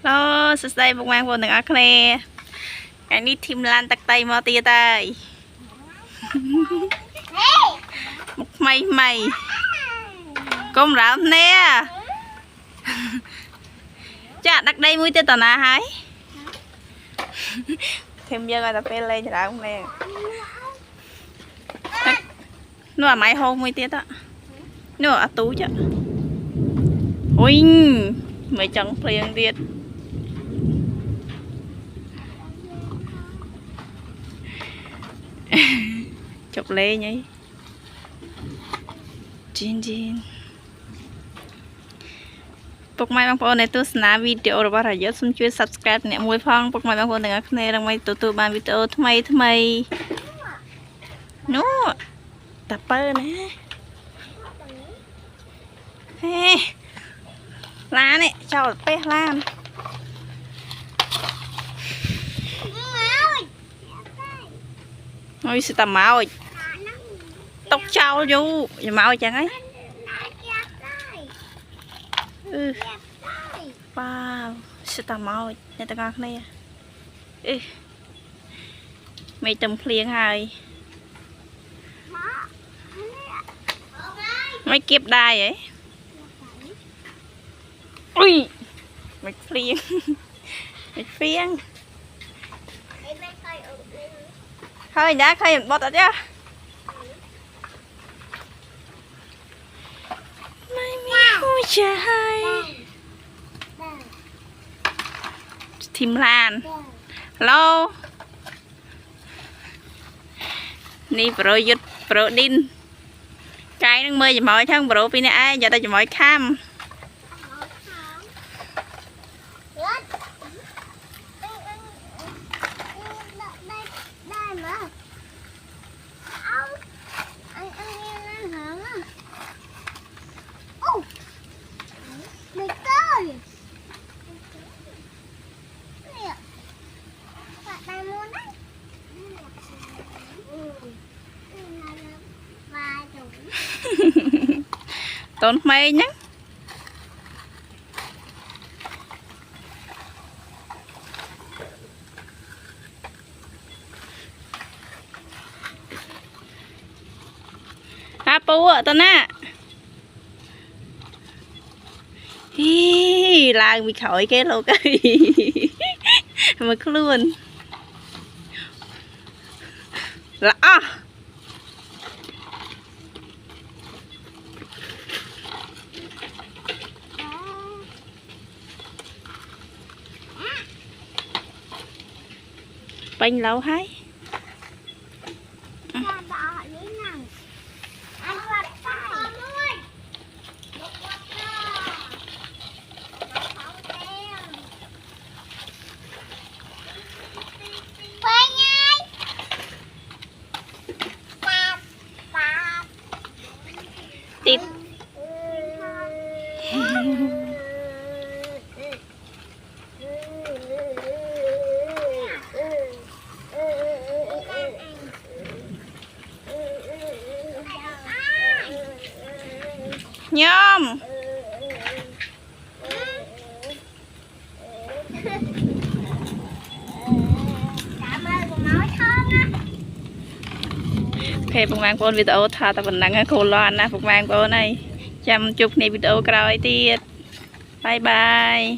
Đó, sẽ đây một mang vô đừng ác nè. Cái ní thêm lan tắc tay mò tia tay. Một mày mày. Công ráo nè. Chà, đặt đây mũi tia tà nà hái. Thêm giờ gọi là phê lên cho đá không nè. Nó là máy hôn mũi tia đó. Nó là tú chứ. Ui, mới chẳng phèn tiệt. Chụp lê nhỉ. Chín chín. Bốc mai bang phone này tôi sna video rồi bảo là xung chui subscribe nè mùi phong bốc mai bang phone này này đang mai tụt ban video thay mày. Nó tập bơ nè. He. Lá này, cho bé lan. Ôi sao tầm máu rồi. Tóc trâu vô, giờ máu chẳng ấy. Wow, sao tầm máu rồi, nhà ta ngon này. Mày tầm phliêng hai. Mày kiếp đai vậy. Ui, mày phliêng. Mày phliêng. Thôi đã khai bọt rồi chứ. Ôi trời. Thìm lan. Hello. Ní pro yết pro đin. Cái nó mơ cho mọi thằng pro pin ai giờ ta cho mọi cam. Tốn mê nhá. Hả pu ạ tên á. Hi, là bị khỏi cái lô cái. Mà cứ luôn. Là bánh lâu hay. Tít. Nhôm. Oke, pengmang video tha ta benang khô loan na pengmang này chăm chục này video cày tiệt. Bye bye.